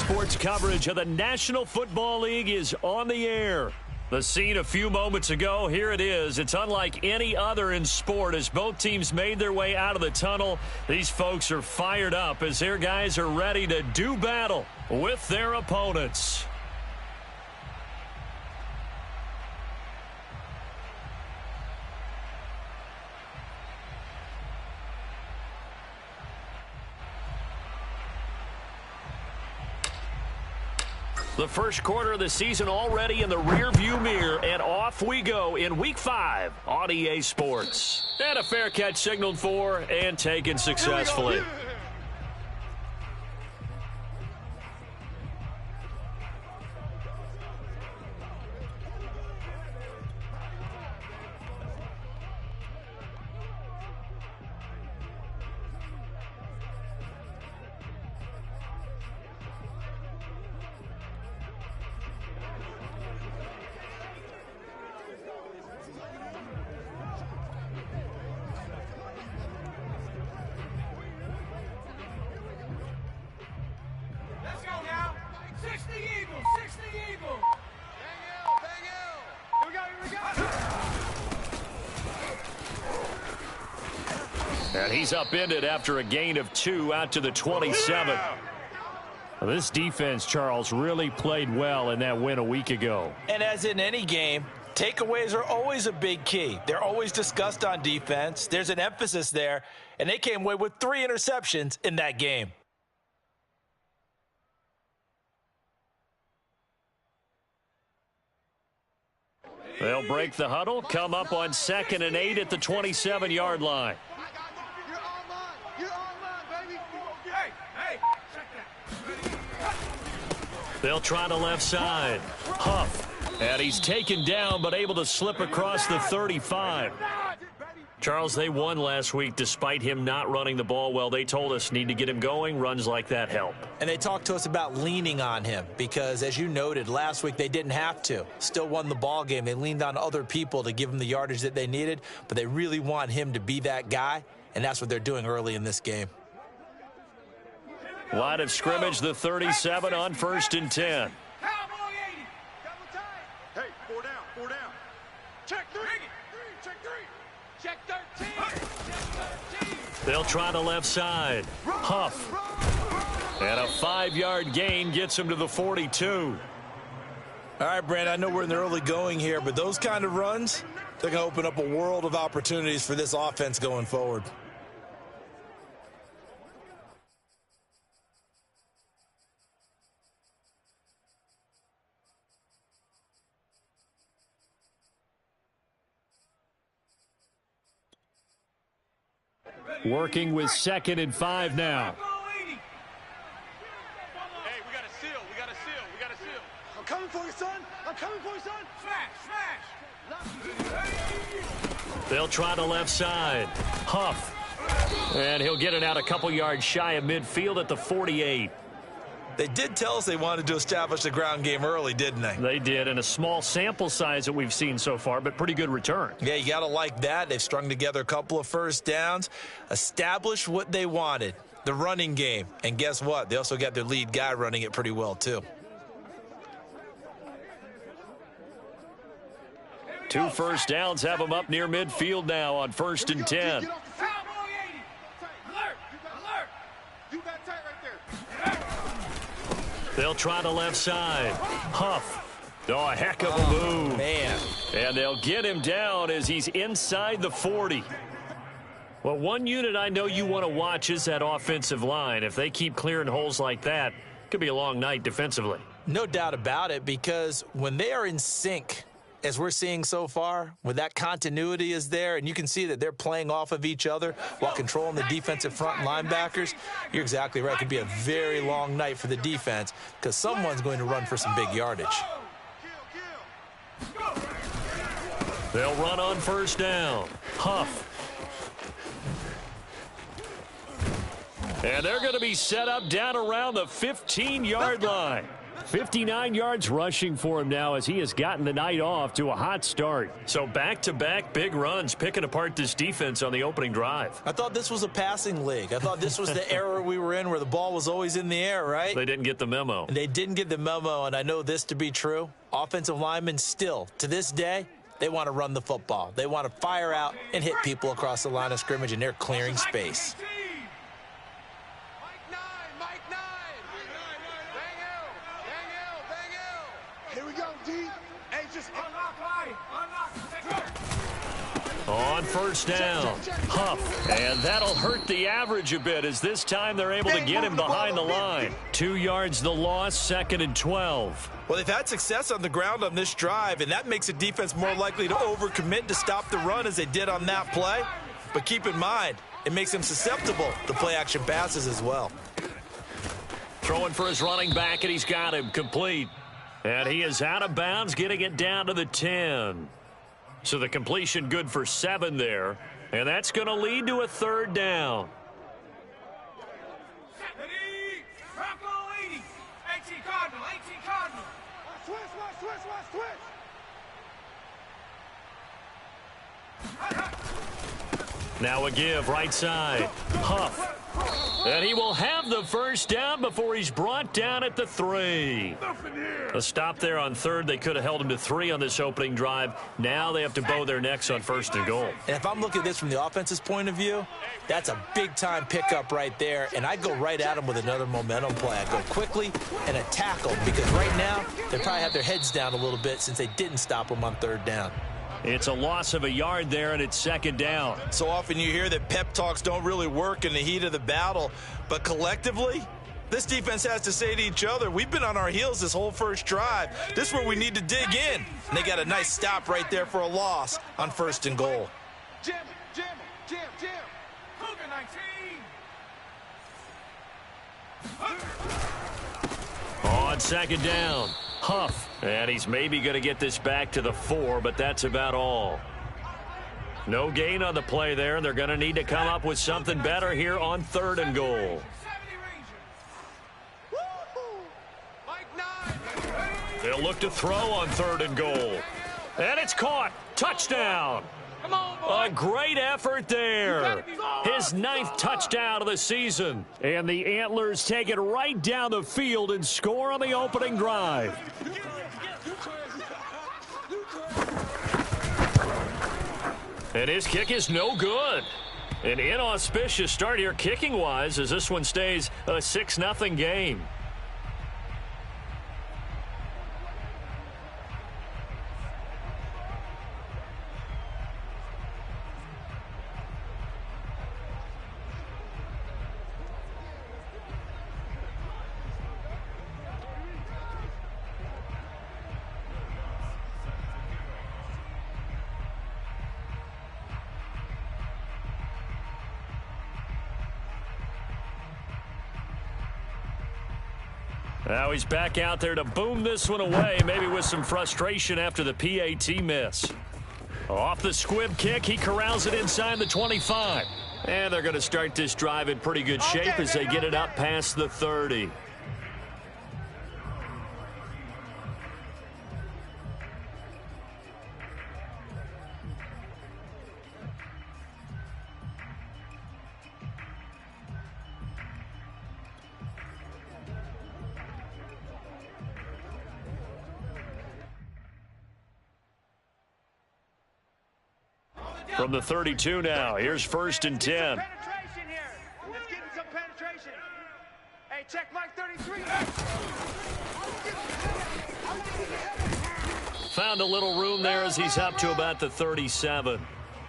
Sports coverage of the National Football League is on the air. The scene a few moments ago, here it is. It's unlike any other in sport as both teams made their way out of the tunnel. These folks are fired up as their guys are ready to do battle with their opponents. The first quarter of the season already in the rearview mirror, and off we go in Week 5 on EA Sports. And a fair catch signaled for and taken successfully. And he's upended after a gain of 2 out to the 27. Well, this defense, Charles, really played well in that win a week ago. And as in any game, takeaways are always a big key. They're always discussed on defense. There's an emphasis there, and they came away with 3 interceptions in that game. They'll break the huddle, come up on 2nd and 8 at the 27-yard line. They'll try the left side. Huff. And he's taken down but able to slip across the 35. Charles, they won last week despite him not running the ball well. They told us need to get him going. Runs like that help. And they talked to us about leaning on him because, as you noted, last week they didn't have to. Still won the ball game. They leaned on other people to give him the yardage that they needed, but they really want him to be that guy, and that's what they're doing early in this game. Line of scrimmage, the 37 on 1st and 10. Hey, 4 down, 4 down. Check 3. Check 3. Check 13. They'll try the left side. Huff. And a 5-yard gain gets him to the 42. All right, Brandon, I know we're in the early going here, but those kind of runs, they're going to open up a world of opportunities for this offense going forward. Working with 2nd and 5 now. Hey, we got a seal. We got a seal. We got a seal. I'm coming for you, son. I'm coming for you, son. Smash. They'll try the left side. Huff. And he'll get it out a couple yards shy of midfield at the 48. They did tell us they wanted to establish the ground game early, didn't they? They did, and a small sample size that we've seen so far, but pretty good return. Yeah, you got to like that. They've strung together a couple of first downs, established what they wanted, the running game. And guess what? They also got their lead guy running it pretty well, too. 2 first downs have them up near midfield now on 1st and 10. They'll try the left side. Huff. Oh, a heck of a move. Man. And they'll get him down as he's inside the 40. Well, one unit I know you want to watch is that offensive line. If they keep clearing holes like that, it could be a long night defensively. No doubt about it, because when they are in sync, as we're seeing so far, when that continuity is there, and you can see that they're playing off of each other while controlling the defensive front and linebackers, you're exactly right. It could be a very long night for the defense because someone's going to run for some big yardage. They'll run on 1st down. Huff. And they're going to be set up down around the 15-yard line. 59 yards rushing for him now as he has gotten the night off to a hot start. So back-to-back big runs picking apart this defense on the opening drive. I thought this was a passing league. I thought this was the era we were in where the ball was always in the air, right? They didn't get the memo. And they didn't get the memo, and I know this to be true. Offensive linemen still, to this day, they want to run the football. They want to fire out and hit people across the line of scrimmage, and they're clearing space. Here we go, D. Hey, just unlock line. On first down, Huff, and that'll hurt the average a bit as this time they're able to get him behind the line. 2 yards the loss, 2nd and 12. Well, they've had success on the ground on this drive, and that makes a defense more likely to overcommit to stop the run as they did on that play. But keep in mind, it makes them susceptible to play-action passes as well. Throwing for his running back, and he's got him complete. And he is out of bounds, getting it down to the 10. So the completion good for 7 there. And that's going to lead to a 3rd down. Now a give, right side. Huff. And he will have the first down before he's brought down at the 3. A stop there on 3rd. They could have held him to 3 on this opening drive. Now they have to bow their necks on 1st and goal. And if I'm looking at this from the offense's point of view, that's a big-time pickup right there. And I go right at him with another momentum play. I go quickly and a tackle because right now they probably have their heads down a little bit since they didn't stop him on 3rd down. It's a loss of a yard there, and it's 2nd down. So often you hear that pep talks don't really work in the heat of the battle, but collectively, this defense has to say to each other, we've been on our heels this whole first drive. This is where we need to dig in. And they got a nice stop right there for a loss on 1st and goal. Jim. Cougar 19. On 2nd down, Huff. And he's maybe going to get this back to the 4, but that's about all. No gain on the play there, and they're going to need to come up with something better here on 3rd and goal. They'll look to throw on 3rd and goal. And it's caught. Touchdown. A great effort there. His 9th touchdown of the season. And the Antlers take it right down the field and score on the opening drive. And his kick is no good. An inauspicious start here kicking-wise as this one stays a 6-0 game. Now he's back out there to boom this one away, maybe with some frustration after the PAT miss. Off the squib kick, he corrals it inside the 25. And they're going to start this drive in pretty good shape as they get it up past the 30. From the 32 now, here's 1st and 10. Penetration here. Let's get some penetration. Hey, check Mike 33. Found a little room there as he's up to about the 37.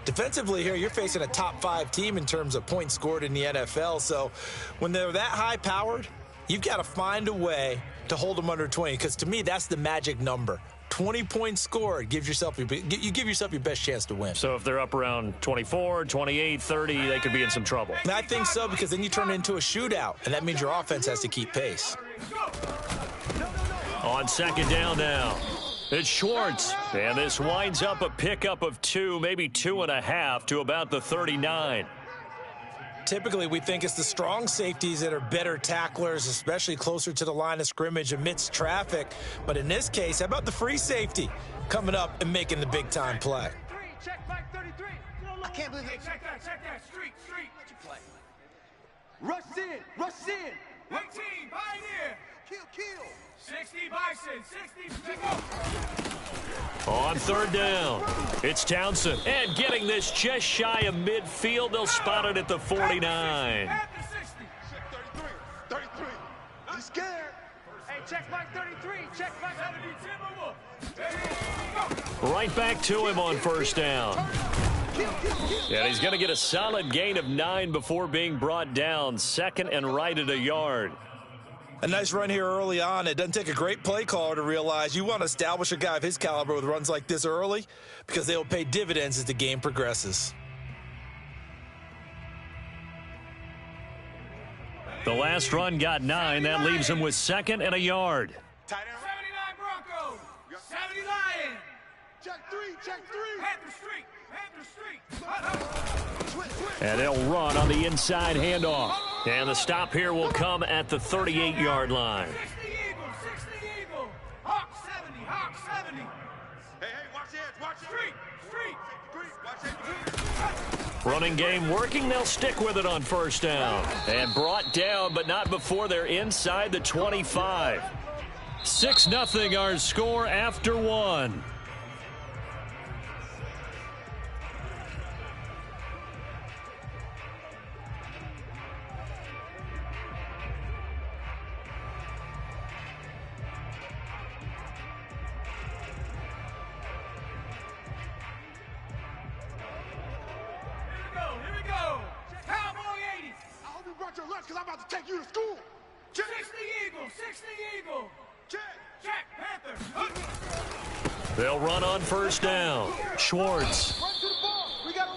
Defensively here, you're facing a top 5 team in terms of points scored in the NFL. So when they're that high-powered, you've got to find a way to hold them under 20, because to me, that's the magic number. 20 points scored, you give yourself your best chance to win. So if they're up around 24, 28, 30, they could be in some trouble. And I think so, because then you turn it into a shootout, and that means your offense has to keep pace. On 2nd down now, it's Schwartz. And this winds up a pickup of 2, maybe 2.5 to about the 39. Typically, we think it's the strong safeties that are better tacklers, especially closer to the line of scrimmage amidst traffic. But in this case, how about the free safety coming up and making the big-time play? Check back 33. I can't believe it. Check that. Street. Let you play. Rush in. 18, Pioneer. Kill. 60, Bison. 60, go. On third down, it's Townsend. And getting this just shy of midfield, they'll spot it at the 49. At the 60. Check 33. He's scared. Hey, check back 33. Check back 33. Right back to him on first down. And he's going to get a solid gain of 9 before being brought down. Second and right at a yard. A nice run here early on. It doesn't take a great play caller to realize you want to establish a guy of his caliber with runs like this early because they will pay dividends as the game progresses. The last run got 9. That leaves him with second and a yard. 79 Broncos. 70 Lions. Check 3. Panther Street. And they'll run on the inside handoff. And the stop here will come at the 38-yard line. 60 Eagle. Hawk 70. Hey, watch the edge. Street. Watch it. Running game working. They'll stick with it on first down. And brought down, but not before they're inside the 25. 6-0 our score after 1. Here we go. Cowboy 80. I hope you brought your lunch because I'm about to take you to school. 60 Eagle. Check. Panther. They'll run on first down. Schwartz.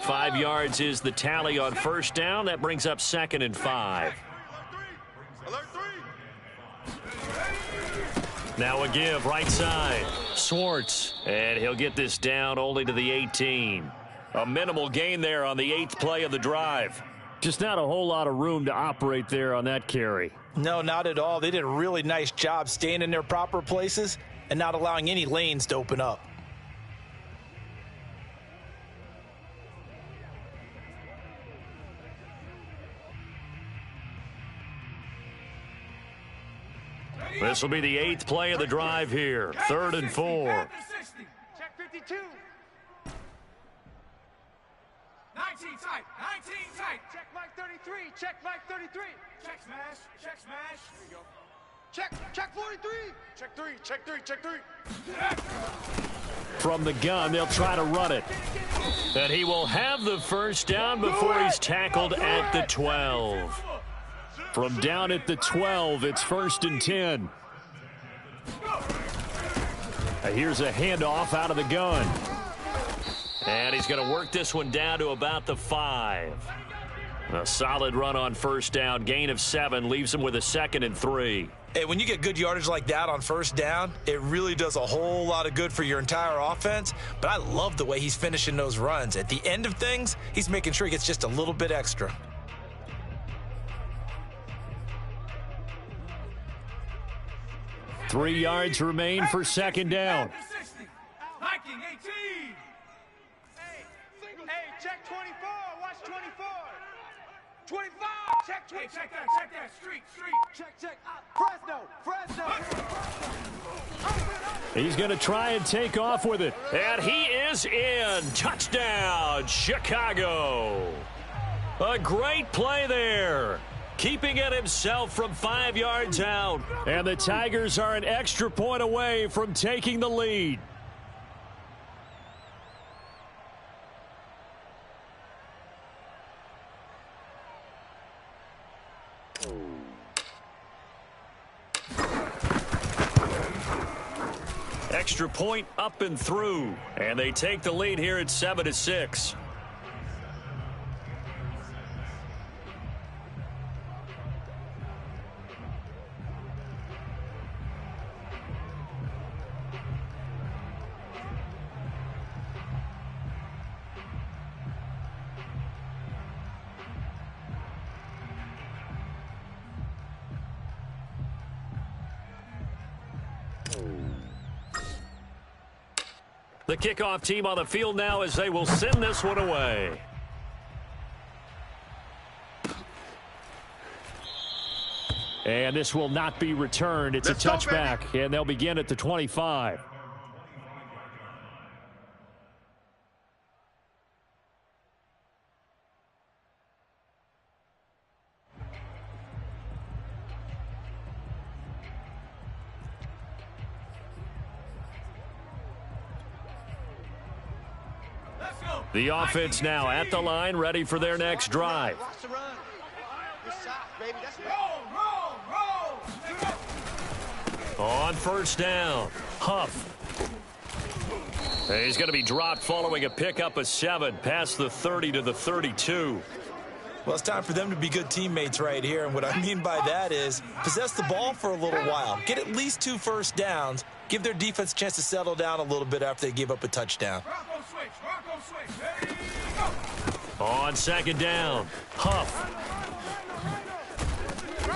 5 yards is the tally on first down. That brings up second and 5. Alert 3. Now a give right side. Schwartz. And he'll get this down only to the 18. A minimal gain there on the 8th play of the drive. Just not a whole lot of room to operate there on that carry. No, not at all. They did a really nice job staying in their proper places and not allowing any lanes to open up. This will be the 8th play of the drive here. 3rd and 4. Check 52. 19 tight. Check Mike 33. Check Mike 33. Check smash. Here we go. Check 43. Check 3. From the gun, they'll try to run it. And he will have the first down before he's tackled at the 12. From down at the 12, it's 1st and 10. Here's a handoff out of the gun. And he's going to work this one down to about the 5. A solid run on first down. Gain of 7 leaves him with a 2nd and 3. Hey, when you get good yardage like that on first down, it really does a whole lot of good for your entire offense. But I love the way he's finishing those runs. At the end of things, he's making sure he gets just a little bit extra. Three yards remain for second down. Hiking 18. Hey, check 24. Watch 24. 25. Check 25. Hey, check that. Street. Check. Fresno. He's going to try and take off with it. And he is in. Touchdown, Chicago. A great play there. Keeping it himself from 5 yards out. And the Tigers are an extra point away from taking the lead. Extra point up and through. And they take the lead here at 7-6. The kickoff team on the field now as they will send this one away. And this will not be returned. It's a touchback, and they'll begin at the 25. The offense now at the line, ready for their next drive. On first down, Huff. He's going to be dropped following a pickup of 7 past the 30 to the 32. Well, it's time for them to be good teammates right here, and what I mean by that is possess the ball for a little while, get at least 2 first downs, give their defense a chance to settle down a little bit after they give up a touchdown. On second down, Huff.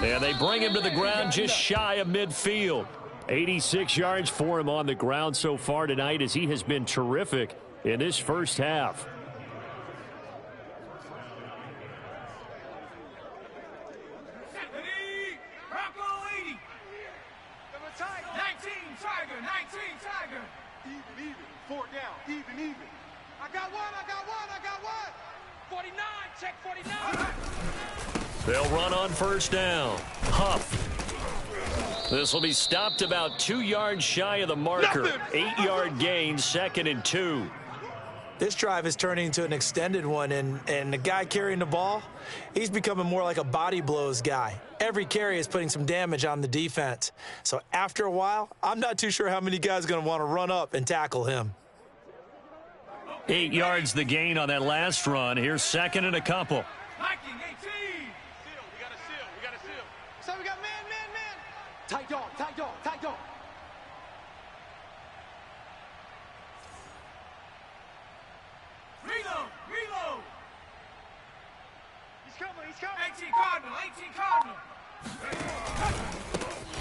And they bring him to the ground just shy of midfield. 86 yards for him on the ground so far tonight as he has been terrific in this first half. They'll run on first down. Huff. This will be stopped about 2 yards shy of the marker. 8-yard gain, 2nd and 2. This drive is turning into an extended one, and the guy carrying the ball, he's becoming more like a body blows guy. Every carry is putting some damage on the defense. So after a while, I'm not too sure how many guys are going to want to run up and tackle him. 8 yards the gain on that last run. Here's 2nd and a couple. Tight dog, tight dog, tight dog. Reload, reload. He's coming, he's coming. 18 Cardinal.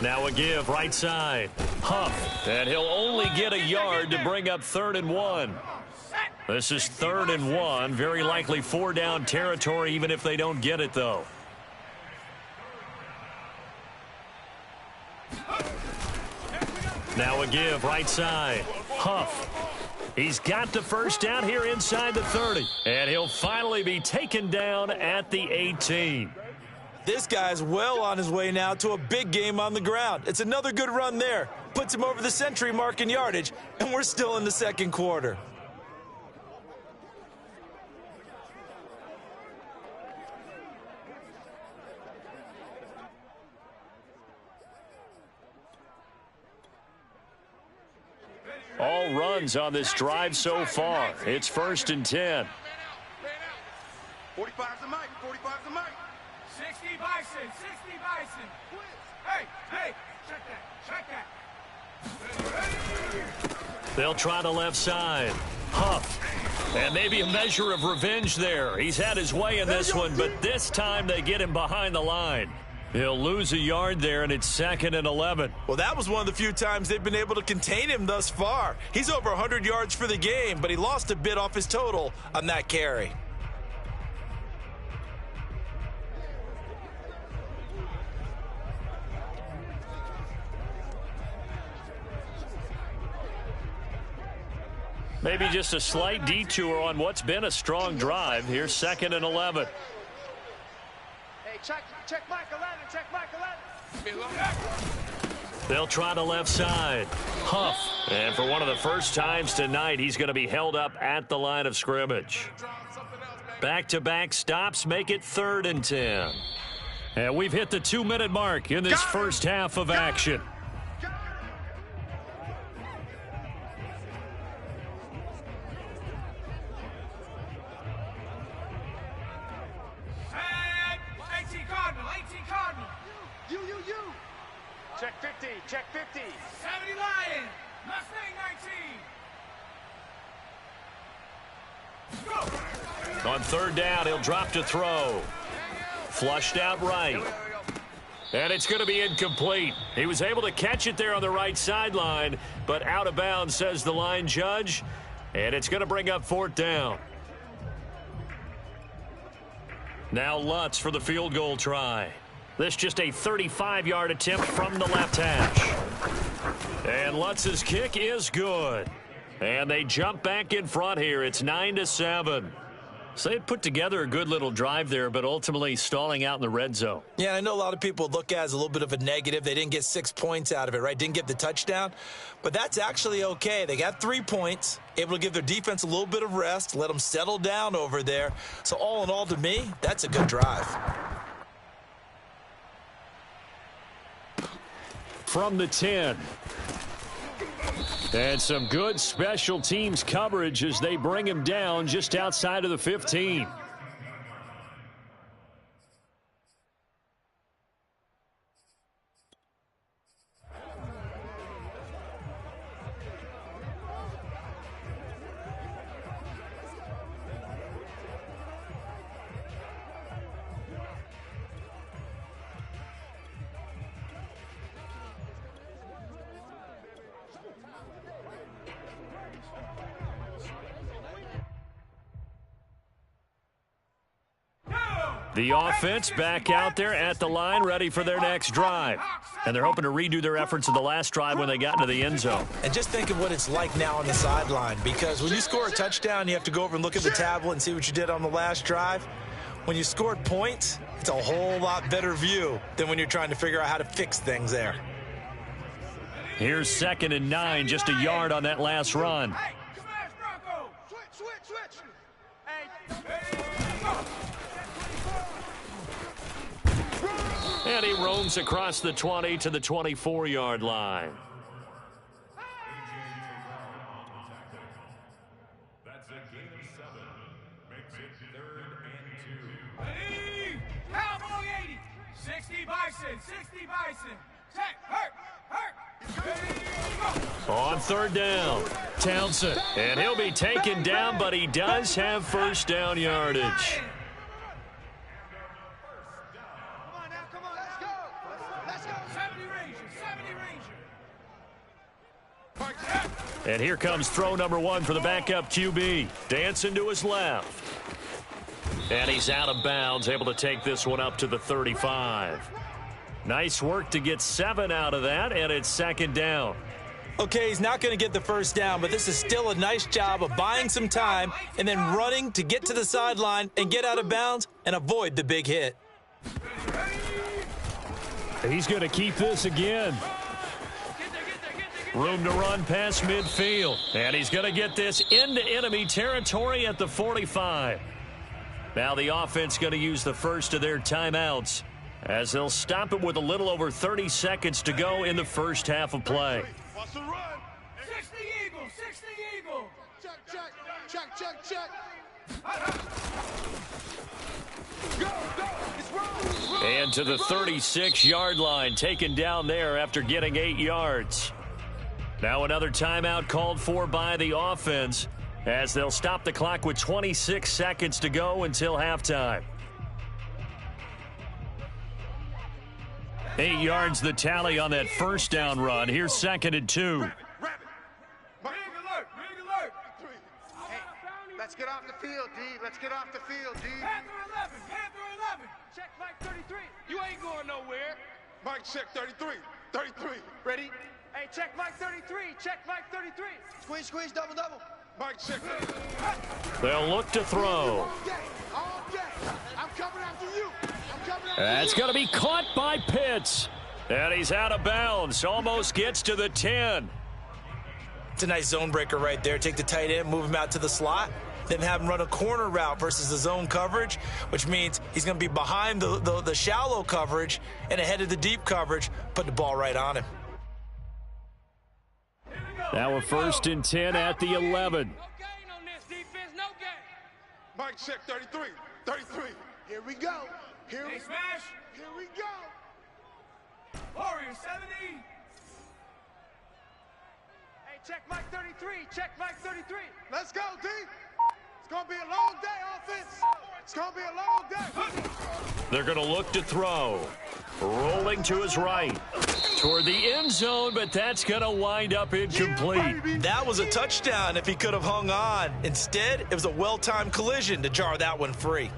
Now a give, right side. Huff, and he'll only get a yard to bring up 3rd and 1. This is 3rd and 1, very likely 4-down territory even if they don't get it, though. Now a give, right side. Huff. He's got the first down here inside the 30. And he'll finally be taken down at the 18. This guy's well on his way now to a big game on the ground. It's another good run there. Puts him over the century mark in yardage, and we're still in the second quarter. All runs on this drive so far. It's 1st and 10. 45's the mic, 45's the mic. 60 Bison, 60 Bison. Hey, hey, check that. They'll try the left side. Huff. And maybe a measure of revenge there. He's had his way in this one, but this time they get him behind the line. He'll lose a yard there, and it's 2nd and 11. Well, that was one of the few times they've been able to contain him thus far. He's over 100 yards for the game, but he lost a bit off his total on that carry. Maybe just a slight detour on what's been a strong drive. Here's 2nd and 11. Hey, check Mike 11, check Mike 11. They'll try the left side. Huff. And for one of the first times tonight, he's going to be held up at the line of scrimmage. Back-to-back stops make it 3rd and 10. And we've hit the 2-minute mark in this first half of action. Check 50, check 50. 70 Lion, Mustang 19. Go. On 3rd down, he'll drop to throw. Flushed out right. And it's going to be incomplete. He was able to catch it there on the right sideline, but out of bounds, says the line judge. And it's going to bring up 4th down. Now Lutz for the field goal try. This just a 35-yard attempt from the left hash. And Lutz's kick is good. And they jump back in front here. It's 9-7. So they put together a good little drive there, but ultimately stalling out in the red zone. Yeah, I know a lot of people look at it as a little bit of a negative. They didn't get 6 points out of it, right? Didn't get the touchdown. But that's actually okay. They got 3 points, able to give their defense a little bit of rest, let them settle down over there. So all in all, to me, that's a good drive. From the 10. And some good special teams coverage as they bring him down just outside of the 15. The offense back out there at the line, ready for their next drive. And they're hoping to redo their efforts of the last drive when they got into the end zone. And just think of what it's like now on the sideline, because when you score a touchdown, you have to go over and look at the tablet and see what you did on the last drive. When you scored points, it's a whole lot better view than when you're trying to figure out how to fix things there. Here's 2nd and 9, just a yard on that last run. Hey, smash Bronco! Switch! Hey, And he roams across the 20 to the 24-yard line. That's a gain of 7. Makes it 3rd and 2. Ready? Cowboy 80. 60 Bison. 60 Bison. Check. Hurt. Ready? Go. On 3rd down, Townsend. And he'll be taken down, but he does have first down yardage. And here comes throw number 1 for the backup QB. Dancing to his left. And he's out of bounds, able to take this one up to the 35. Nice work to get 7 out of that, and it's 2nd down. Okay, he's not going to get the first down, but this is still a nice job of buying some time and then running to get to the sideline and get out of bounds and avoid the big hit. He's going to keep this again. Room to run past midfield. And he's going to get this into enemy territory at the 45. Now the offense going to use the first of their timeouts as they'll stop it with a little over 30 seconds to go in the first half of play. What's the run? 60 Eagle. 60 Eagle. Check. Go. It's wrong. And to the 36-yard line, taken down there after getting 8 yards. Now another timeout called for by the offense as they'll stop the clock with 26 seconds to go until halftime. 8 yards the tally on that first down run. Here's 2nd and 2. Rabbit. Big alert. Hey, let's get off the field, D. Let's get off the field, D. Panther 11. Check Mike 33. You ain't going nowhere. Mike, check 33. Ready? Hey, check Mike 33. Check Mike 33. Squeeze, double. Mike, check 33. They'll look to throw. All day. I'm coming after you. That's going to be caught by Pitts. And he's out of bounds. Almost gets to the 10. It's a nice zone breaker right there. Take the tight end, move him out to the slot, then have him run a corner route versus the zone coverage, which means he's going to be behind the shallow coverage and ahead of the deep coverage, put the ball right on him. Now a 1st and 10 at the 11. No gain on this defense, no gain. Mike, check 33. Here we go. Hey, smash. Here we go. Warrior 70. Hey, check Mike 33. Check Mike 33. Let's go, D. It's going to be a long day, offense. It's going to be a long day. They're going to look to throw. Rolling to his right. Toward the end zone, but that's going to wind up incomplete. That was a touchdown if he could have hung on. Instead, it was a well-timed collision to jar that one free.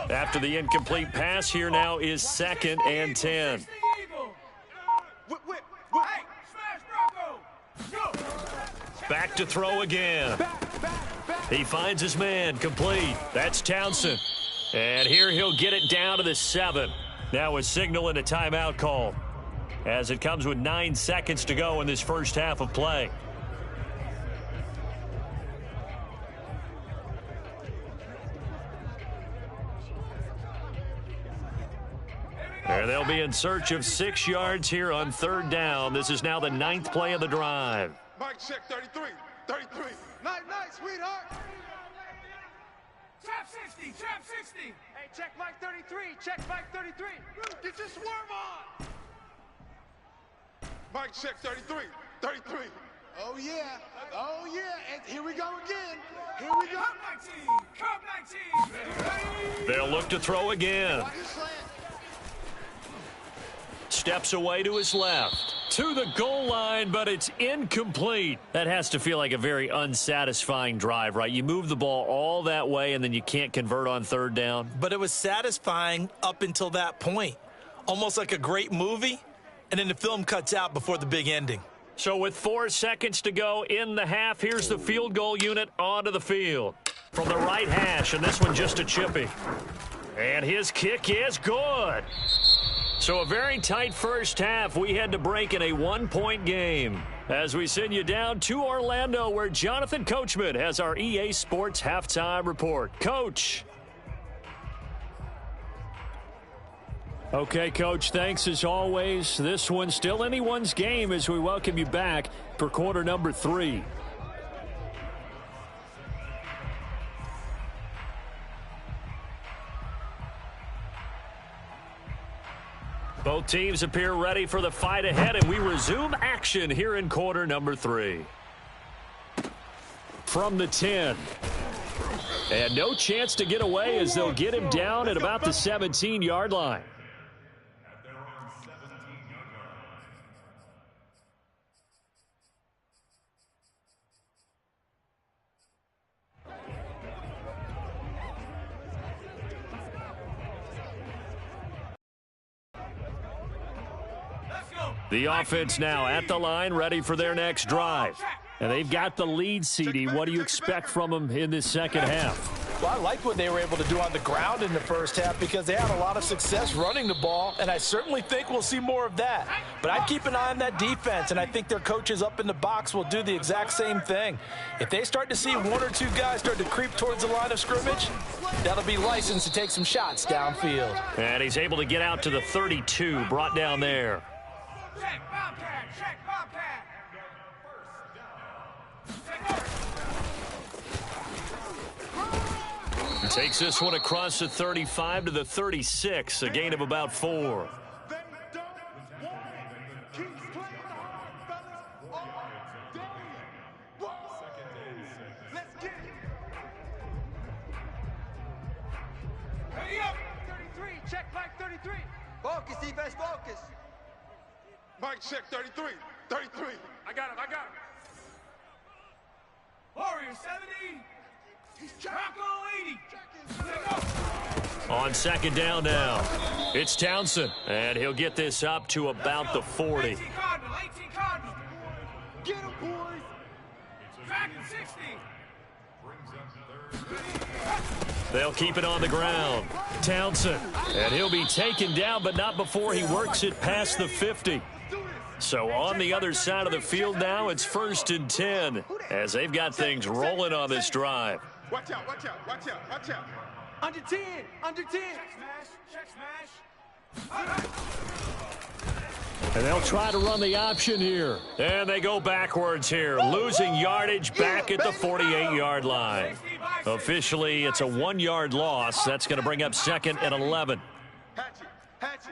After the incomplete pass, here now is 2nd and 10. Back to throw again. He finds his man, complete. That's Townsend. And here he'll get it down to the 7. Now a signal and a timeout call, as it comes with 9 seconds to go in this first half of play. And they'll be in search of 6 yards here on 3rd down. This is now the 9th play of the drive. Mike, check 33. 33. Night, sweetheart. Trap 60, trap 60. Hey, check Mike 33. Check Mike 33. Get your swerve on. Mike, check 33. 33. Oh, yeah. Oh, yeah. And here we go again. Here we go. Cup 19. They'll look to throw again. Watch the slant. Steps away to his left. To the goal line, but it's incomplete. That has to feel like a very unsatisfying drive, right? You move the ball all that way, and then you can't convert on 3rd down. But it was satisfying up until that point. Almost like a great movie, and then the film cuts out before the big ending. So with 4 seconds to go in the half, here's the field goal unit onto the field. From the right hash, and this one just a chippy. And his kick is good. So a very tight first half. We had to break in a 1-point game. As we send you down to Orlando, where Jonathan Coachman has our EA Sports Halftime Report. Coach. Okay, Coach, thanks as always. This one's still anyone's game as we welcome you back for quarter number 3. Both teams appear ready for the fight ahead, and we resume action here in quarter number 3. From the 10. And no chance to get away as they'll get him down at about the 17-yard line. The offense now at the line, ready for their next drive. And they've got the lead, CD. What do you expect from them in this second half? Well, I like what they were able to do on the ground in the first half because they had a lot of success running the ball, and I certainly think we'll see more of that. But I'd keep an eye on that defense, and I think their coaches up in the box will do the exact same thing. If they start to see 1 or 2 guys start to creep towards the line of scrimmage, that'll be licensed to take some shots downfield. And he's able to get out to the 32, brought down there. Check Bobcat, check Bobcat. He takes this one across the 35 to the 36, a gain of about 4. Ready up. 33, check Mike 33. Focus, defense, focus. Mike, check 33. 33. I got him, I got him. Warrior 70. Bronco 80. Take off. On second down now, it's Townsend, and he'll get this up to about the 40. 18 Cardinal, 18 Cardinal. Get him, boys. Dragon 60. They'll keep it on the ground. Townsend, and he'll be taken down, but not before he works it past the 50. So on the other side of the field now, it's 1st and 10 as they've got things rolling on this drive. Watch out, watch out, watch out, watch out. Under 10, under 10. Check smash. And they'll try to run the option here. And they go backwards here, losing yardage back at the 48-yard line. Officially, it's a 1-yard loss. That's going to bring up 2nd and 11. Hatchet, hatchet.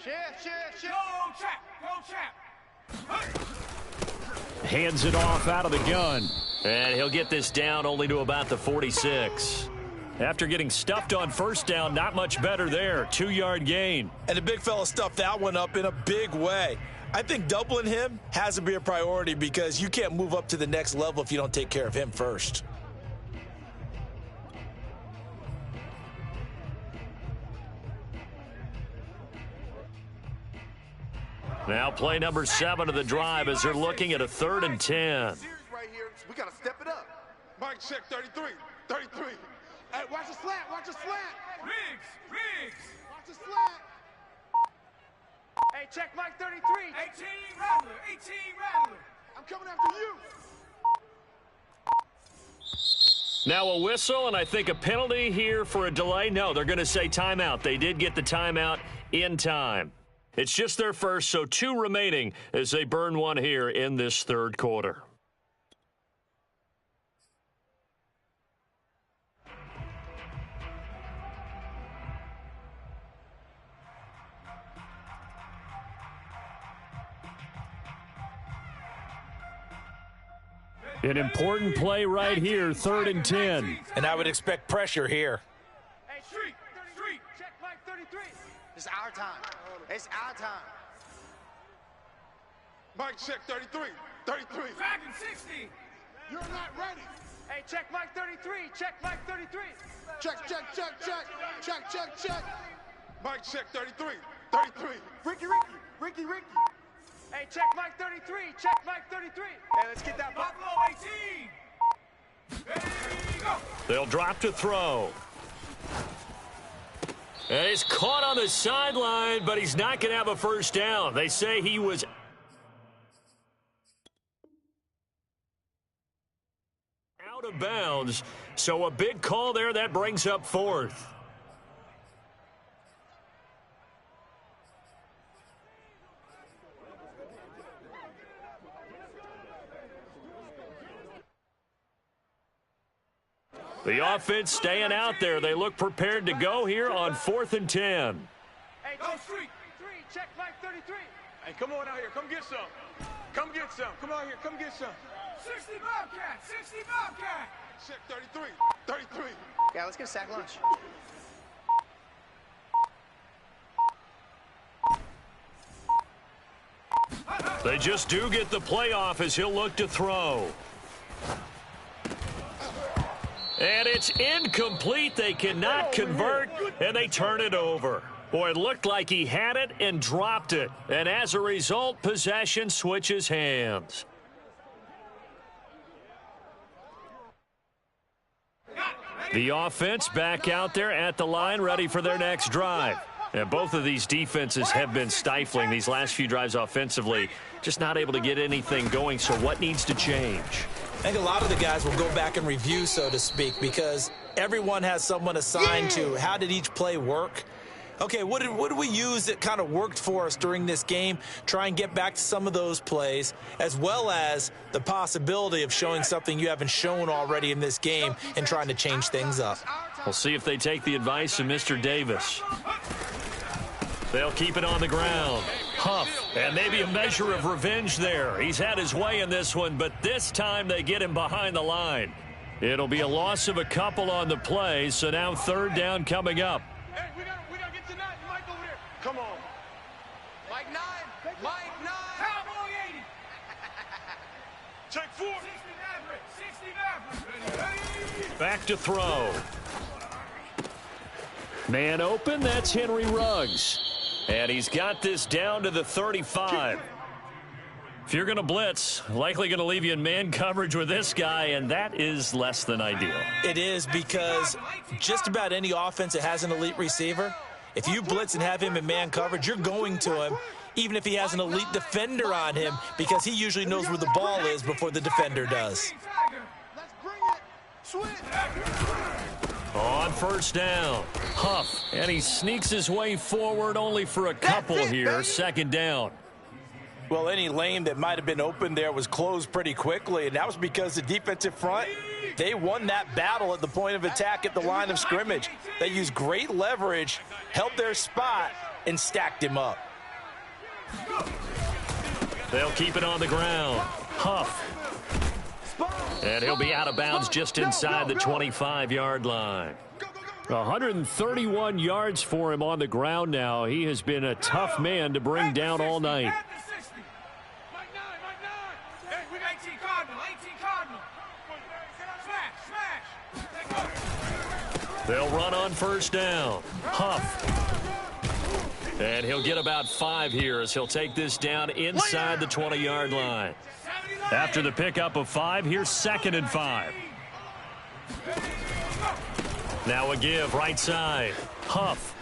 Chef, chef, chef. Go trap, go trap. Hands it off out of the gun. And he'll get this down only to about the 46. After getting stuffed on first down, not much better there. 2-yard gain. And the big fella stuffed that one up in a big way. I think doubling him has to be a priority because you can't move up to the next level if you don't take care of him first. Now play number 7 of the drive as they're looking at a 3rd and 10. We got to step it up. Mike, check 33. 33. Hey, watch the slant. Watch the slant. Riggs, Riggs. Watch the slant. Hey, check Mike 33. 18 Rattler, 18 Rattler. I'm coming after you. Now a whistle, and I think a penalty here for a delay. No, they're going to say timeout. They did get the timeout in time. It's just their first, so 2 remaining as they burn one here in this 3rd quarter. An important play right here, 3rd and 10. And I would expect pressure here. Hey, Street, check Mike 33. It's our time. It's our time. Mike, check 33. 33. Dragon 60. You're not ready. Hey, check Mike 33. Check Mike 33. Check, check, check, check. Check, check, check. Mike, check 33. 33. Ricky, Ricky. Ricky, Ricky. Hey, check Mike 33. Check Mike 33. Hey, let's get that ball. Buffalo 18. Ready, go. They'll drop to throw. And he's caught on the sideline, but he's not going to have a first down. They say he was out of bounds. So a big call there. That brings up fourth. The offense staying out there. They look prepared to go here on 4th and 10. Hey, check 33. Check Mike 33. Hey, come on out here. Come get some. Come get some. Come out here. Come get some. 60 Bobcat. 60 Bobcat. Check 33. 33. Yeah, let's get a sack lunch. They just do get the playoff as he'll look to throw. And it's incomplete. They cannot convert, and they turn it over. Boy, it looked like he had it and dropped it. And as a result, possession switches hands. The offense back out there at the line, ready for their next drive. And both of these defenses have been stifling these last few drives offensively. Just not able to get anything going, so what needs to change? I think a lot of the guys will go back and review, so to speak, because everyone has someone assigned to how did each play work. Okay, what did we use that kind of worked for us during this game? Try and get back to some of those plays, as well as the possibility of showing something you haven't shown already in this game and trying to change things up. We'll see if they take the advice of Mr. Davis. They'll keep it on the ground. Huff, and maybe a measure of revenge there. He's had his way in this one, but this time they get him behind the line. It'll be a loss of a couple on the play, so now 3rd down coming up. Hey, we gotta get to 9. Mike over there. Come on. Mike 9. Mike 9. Cowboy 80. Check 4. 60 Maverick. 60 Maverick. Ready. Back to throw. Man open, that's Henry Ruggs. And he's got this down to the 35. If you're going to blitz, likely going to leave you in man coverage with this guy, and that is less than ideal. It is, because just about any offense that has an elite receiver, if you blitz and have him in man coverage, you're going to him, even if he has an elite defender on him, because he usually knows where the ball is before the defender does. Let's bring it. Switch. On 1st down, Huff, and he sneaks his way forward only for a couple here. 2nd down. Well, any lane that might have been open there was closed pretty quickly, and that was because the defensive front, they won that battle at the point of attack at the line of scrimmage. They used great leverage, held their spot, and stacked him up. They'll keep it on the ground. Huff. And he'll be out of bounds just inside the 25-yard line. 131 yards for him on the ground now. He has been a tough man to bring down all night. Mike 9. Hey, we got 18 Cardinal. 18 Cardinal. Smash. They'll run on 1st down. Huff. And he'll get about 5 here as he'll take this down inside the 20-yard line. After the pickup of 5, here's 2nd and 5. Now a give right side. Huff.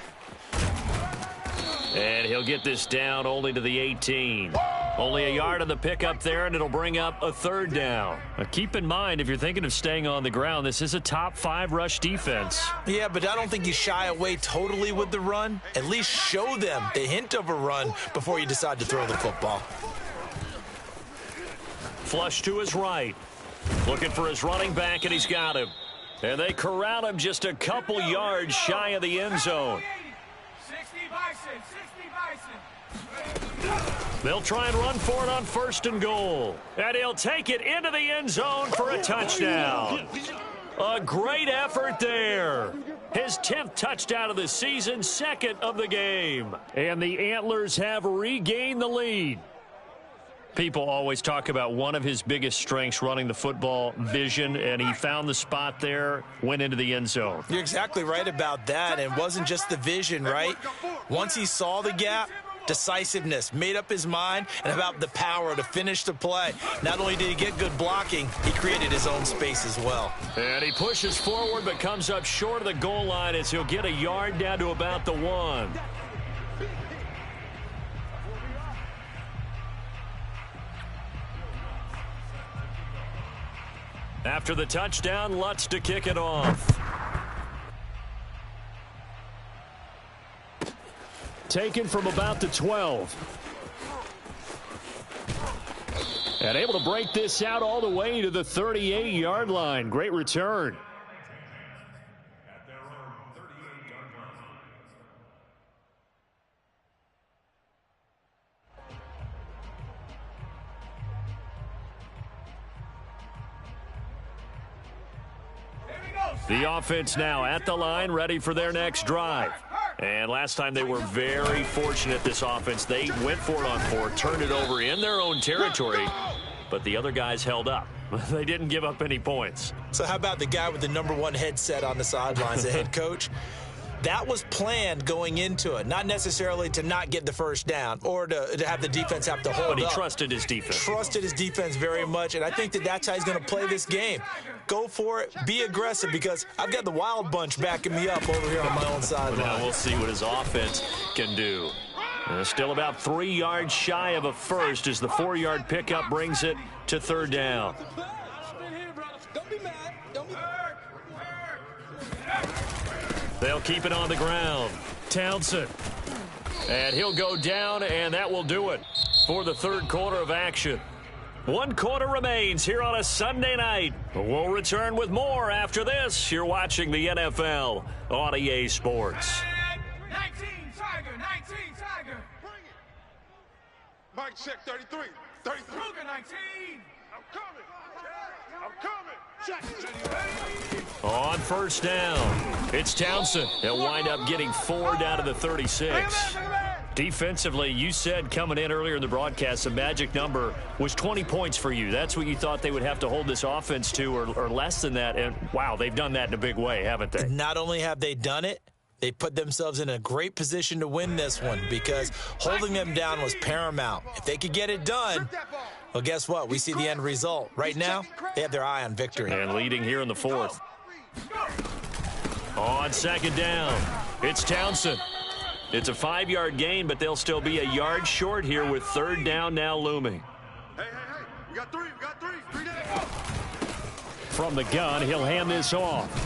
And he'll get this down only to the 18. Only a yard on the pickup there, and it'll bring up a 3rd down. Now keep in mind, if you're thinking of staying on the ground, this is a top 5 rush defense. Yeah, but I don't think you shy away totally with the run. At least show them the hint of a run before you decide to throw the football. Flush to his right. Looking for his running back, and he's got him. And they corral him just a couple yards shy of the end zone. 60 Bison. 60 Bison. They'll try and run for it on 1st and goal. And he'll take it into the end zone for a touchdown. A great effort there. His 10th touchdown of the season, 2nd of the game. And the Antlers have regained the lead. People always talk about one of his biggest strengths, running the football, vision, and he found the spot there, went into the end zone. You're exactly right about that, and it wasn't just the vision, right? Once he saw the gap, decisiveness, made up his mind, and about the power to finish the play. Not only did he get good blocking, he created his own space as well. And he pushes forward but comes up short of the goal line as he'll get a yard down to about the 1. After the touchdown, Lutz to kick it off. Taken from about the 12. And able to break this out all the way to the 38-yard line. Great return. The offense now at the line, ready for their next drive. And last time they were very fortunate, this offense. They went for it on 4, turned it over in their own territory, but the other guys held up. They didn't give up any points. So how about the guy with the #1 headset on the sidelines, the head coach? That was planned going into it, not necessarily to not get the first down or to have the defense have to hold up. But he trusted his defense. Trusted his defense very much, and I think that's how he's going to play this game. Go for it, be aggressive, because I've got the wild bunch backing me up over here on my own sideline. Now we'll see what his offense can do. Still about 3 yards shy of a first as the 4-yard pickup brings it to 3rd down. Don't be mad. Don't be mad. They'll keep it on the ground. Townsend. And he'll go down, and that will do it for the 3rd quarter of action. 1 quarter remains here on a Sunday night. We'll return with more after this. You're watching the NFL on EA Sports. 19 Tiger, 19 Tiger. Bring it. Mike check 33. 33. Luka 19. I'm coming. I'm coming. Check. On 1st down, it's Townsend. He'll wind up getting 4 down to the 36. Defensively, you said coming in earlier in the broadcast, the magic number was 20 points for you. That's what you thought they would have to hold this offense to, or less than that. And, wow, they've done that in a big way, haven't they? Not only have they done it, they put themselves in a great position to win this one because holding them down was paramount. If they could get it done, well, guess what? We see the end result. Right now, they have their eye on victory. And leading here in the 4th. On 2nd down, it's Townsend. It's a 5-yard gain, but they'll still be a yard short here with 3rd down now looming. Hey. We got 3. We got 3. 3 down. From the gun, he'll hand this off.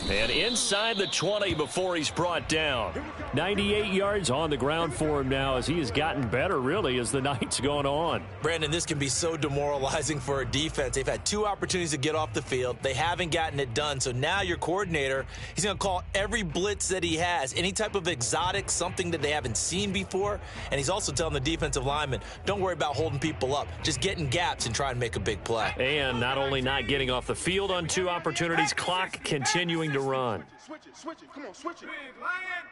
And inside the 20 before he's brought down. 98 yards on the ground for him now as he has gotten better, really, as the night's gone on. Brandon, this can be so demoralizing for a defense. They've had 2 opportunities to get off the field. They haven't gotten it done. So now your coordinator, he's going to call every blitz that he has, any type of exotic, something that they haven't seen before. And he's also telling the defensive lineman, don't worry about holding people up. Just get in gaps and try and make a big play. And not only not getting off the field on 2 opportunities, clock continuing to run. Switch it. Come on, switch it. Big Lion.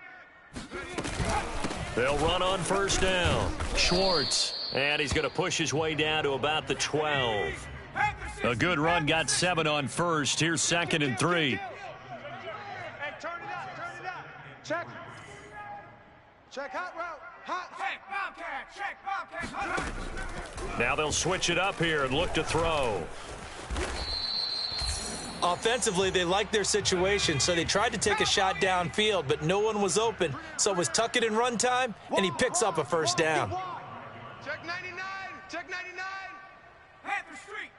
They'll run on 1st down. Schwartz. And he's going to push his way down to about the 12. A good run, got 7 on 1st. Here's 2nd and 3. Hey, turn it up. Check. Check hot route. Hot. Check Bobcat. Hot. Now they'll switch it up here and look to throw. Offensively, they liked their situation, so they tried to take a shot downfield, but no one was open. So it was tuck it in run time, and he picks up a 1st down. Check 99. Check 99. Panther Street.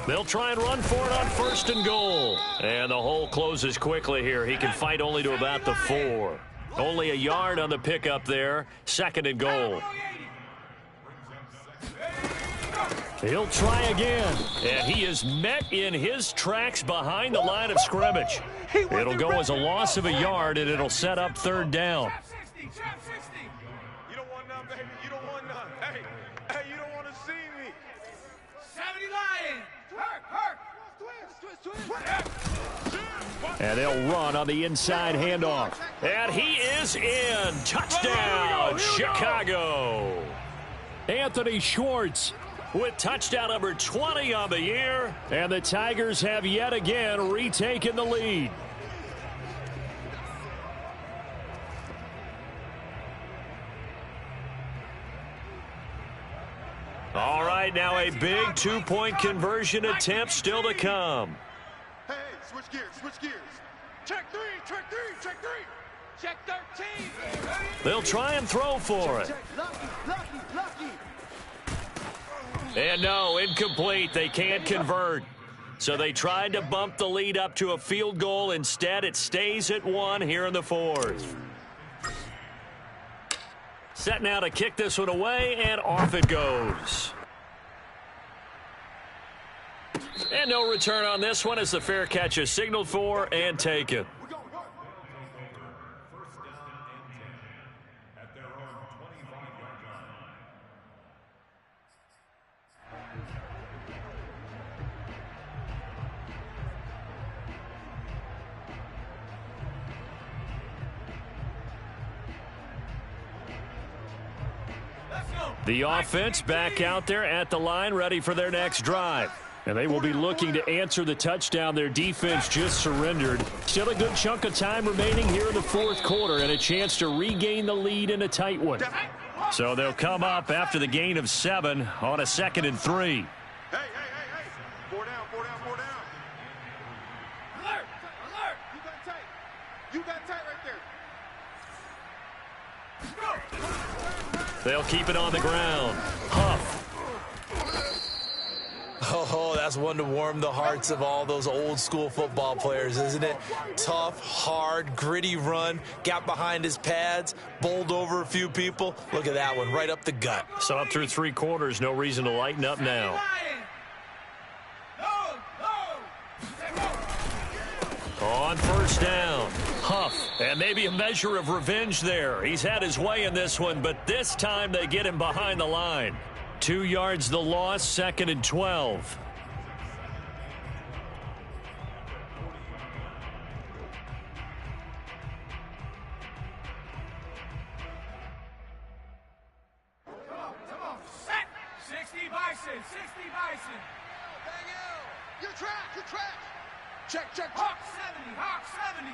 They'll try and run for it on 1st and goal. And the hole closes quickly here. He can fight only to about the 4. Only a yard on the pickup there. 2nd and goal. He'll try again, and he is met in his tracks behind the line of scrimmage. It'll go as a loss of a yard, and it'll set up 3rd down. Trap 60. You don't want none, baby. You don't want none. Hey, you don't want to see me. 70 Lion. Hurt. And they'll run on the inside handoff. And he is in. Touchdown, Chicago. Anthony Schwartz with touchdown number 20 on the year. And the Tigers have yet again retaken the lead. right now, a big two-point conversion attempt still to come. Hey, switch gears, switch gears. Check three, check three, check three. Check 13. They'll try and throw for it. Lucky, lucky, lucky. And no, incomplete. They can't convert. So they tried to bump the lead up to a field goal. Instead, it stays at 1 here in the fourth. Set now to kick this one away, and off it goes. And no return on this one as the fair catch is signaled for and taken. The offense back out there at the line, ready for their next drive. And they will be looking to answer the touchdown their defense just surrendered. Still a good chunk of time remaining here in the fourth quarter and a chance to regain the lead in a tight one. So they'll come up after the gain of 7 on a 2nd and 3. Hey, hey, hey, hey. 4 down, 4 down, 4 down. Alert, alert. You got tight. You got tight right there. They'll keep it on the ground. Huff. Oh, that's one to warm the hearts of all those old school football players, isn't it? Tough, hard, gritty run, got behind his pads, bowled over a few people. Look at that one, right up the gut. So up through 3 quarters, no reason to lighten up now. On first down, Huff, and maybe a measure of revenge there. He's had his way in this one, but this time they get him behind the line. 2 yards the loss, 2nd and 12. Come on, set. 60 Bison, 60 Bison. You track, you track. Check, check, check. Hawk 70, Hawk 70.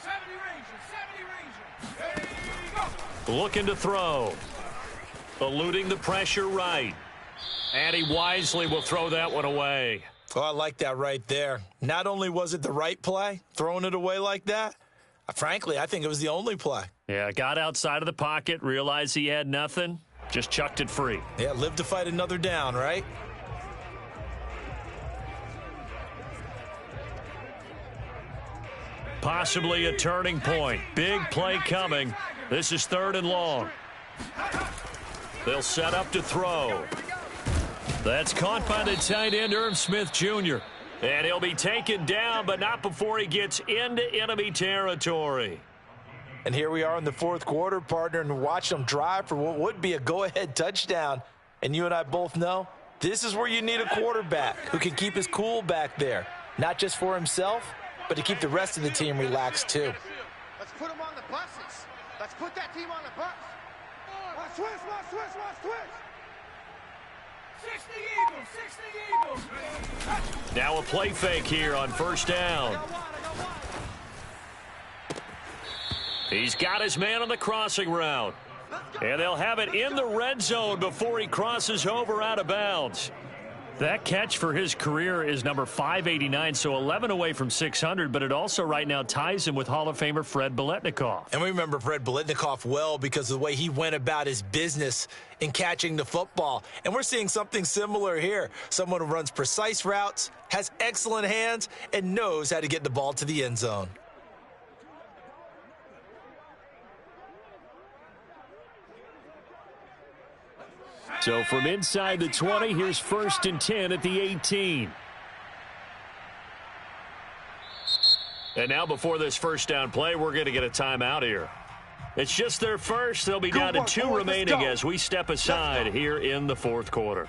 70 Ranger, 70 Ranger. Hey, go. Looking to throw. Eluding the pressure right. And he wisely will throw that one away. Oh, I like that right there. Not only was it the right play, throwing it away like that, frankly, I think it was the only play. Yeah, got outside of the pocket, realized he had nothing, just chucked it free. Yeah, live to fight another down, right? Possibly a turning point. Big play coming. This is 3rd and long. They'll set up to throw. That's caught by the tight end, Irv Smith Jr. And he'll be taken down, but not before he gets into enemy territory. And here we are in the fourth quarter, partner, and watch them drive for what would be a go-ahead touchdown. And you and I both know this is where you need a quarterback who can keep his cool back there, not just for himself, but to keep the rest of the team relaxed too. Let's put them on the buses. Let's put that team on the bus. Watch switch, watch switch, watch switch. 60 Eagles, 60 Eagles. Now a play fake here on first down. He's got his man on the crossing route. And they'll have it in the red zone before he crosses over out of bounds. That catch for his career is number 589, so 11 away from 600, but it also right now ties him with Hall of Famer Fred Biletnikoff. And we remember Fred Biletnikoff well because of the way he went about his business in catching the football. And we're seeing something similar here. Someone who runs precise routes, has excellent hands, and knows how to get the ball to the end zone. So from inside the 20, here's 1st and 10 at the 18. And now before this first down play, we're going to get a timeout here. It's just their first. They'll be down to 2 remaining as we step aside here in the fourth quarter.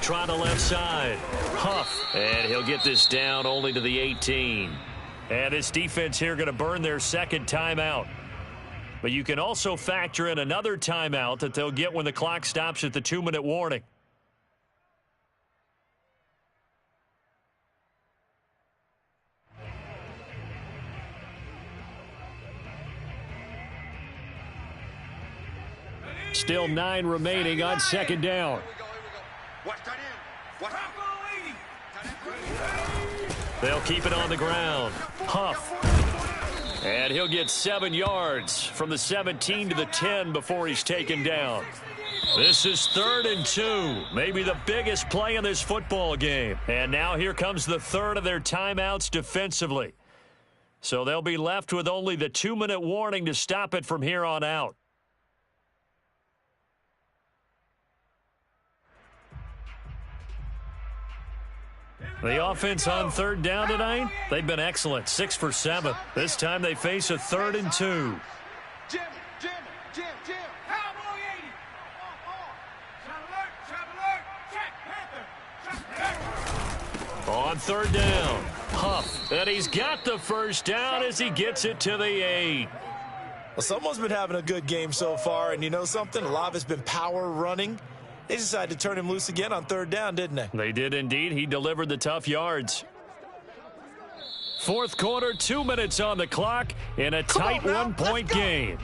try the left side. Huff. And he'll get this down only to the 18. And this defense here going to burn their second timeout. But you can also factor in another timeout that they'll get when the clock stops at the 2-minute warning. Still 9 remaining on second down. They'll keep it on the ground. Huff. And he'll get 7 yards from the 17 to the 10 before he's taken down. This is 3rd and 2. Maybe the biggest play in this football game. And now here comes the third of their timeouts defensively. So they'll be left with only the 2-minute warning to stop it from here on out. The offense on 3rd down tonight, they've been excellent, 6 for 7. This time they face a 3rd and 2. Jim. Cowboy 80. Shot alert. Check, Panther. On 3rd down, Huff, and he's got the first down as he gets it to the 8. Well, someone's been having a good game so far, and you know something? A lot of it's been power running. They decided to turn him loose again on 3rd down, didn't they? They did indeed. He delivered the tough yards. 4th quarter, 2 minutes on the clock in a tight 1-point game.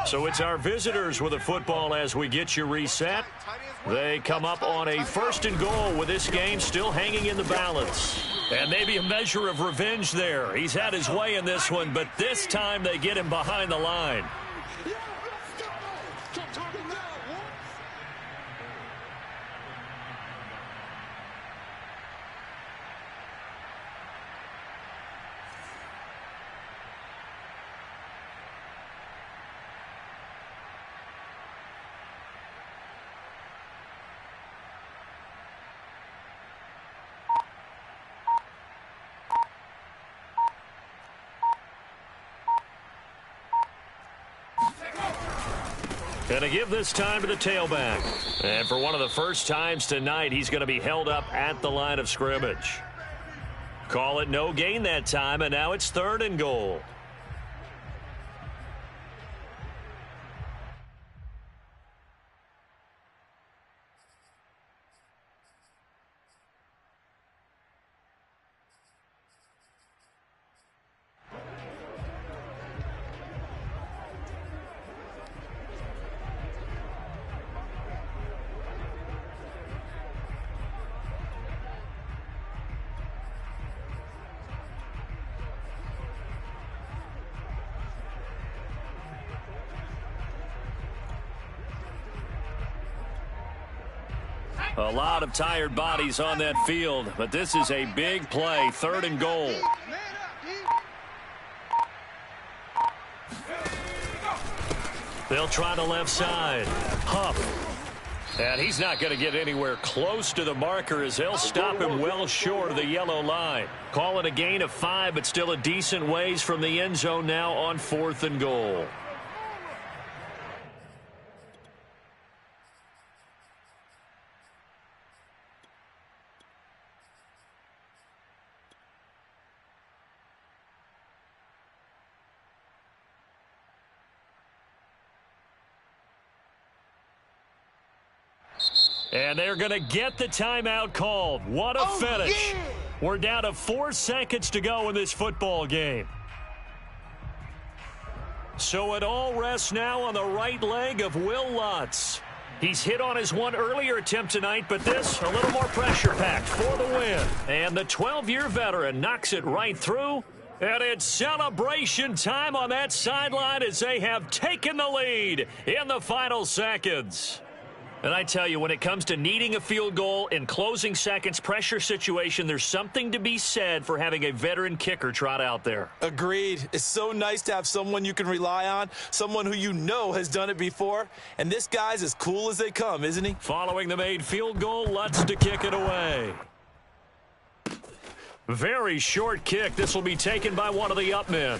So it's our visitors with the football as we get you reset. They come up on a 1st and goal with this game still hanging in the balance. And maybe a measure of revenge there. He's had his way in this one, but this time they get him behind the line. Going to give this time to the tailback. And for one of the first times tonight, he's going to be held up at the line of scrimmage. Call it no gain that time, and now it's 3rd and goal. A lot of tired bodies on that field, but this is a big play, 3rd and goal. They'll try the left side. Huff. And he's not going to get anywhere close to the marker as they'll stop him well short of the yellow line. Call it a gain of 5, but still a decent ways from the end zone now on 4th and goal. And they're going to get the timeout called. What a finish. Yeah. We're down to 4 seconds to go in this football game. So it all rests now on the right leg of Will Lutz. He's hit on his one earlier attempt tonight, but this a little more pressure-packed for the win. And the 12-year veteran knocks it right through. And it's celebration time on that sideline as they have taken the lead in the final seconds. And I tell you, when it comes to needing a field goal in closing seconds, pressure situation, there's something to be said for having a veteran kicker trot out there. Agreed. It's so nice to have someone you can rely on, someone who you know has done it before. And this guy's as cool as they come, isn't he? Following the made field goal, Lutz to kick it away. Very short kick. This will be taken by one of the up men.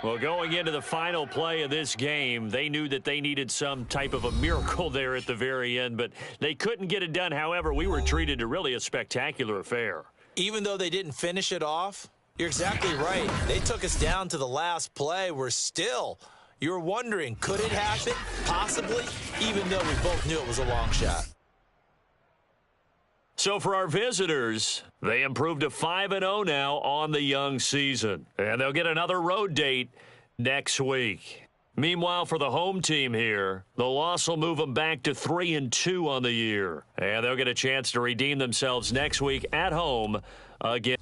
Well, going into the final play of this game, they knew that they needed some type of a miracle there at the very end, but they couldn't get it done. However, we were treated to really a spectacular affair. Even though they didn't finish it off, you're exactly right. They took us down to the last play. You're wondering, could it happen? Possibly, even though we both knew it was a long shot. So for our visitors, they improved to 5-0 now on the young season. And they'll get another road date next week. Meanwhile, for the home team here, the loss will move them back to 3-2 on the year. And they'll get a chance to redeem themselves next week at home again.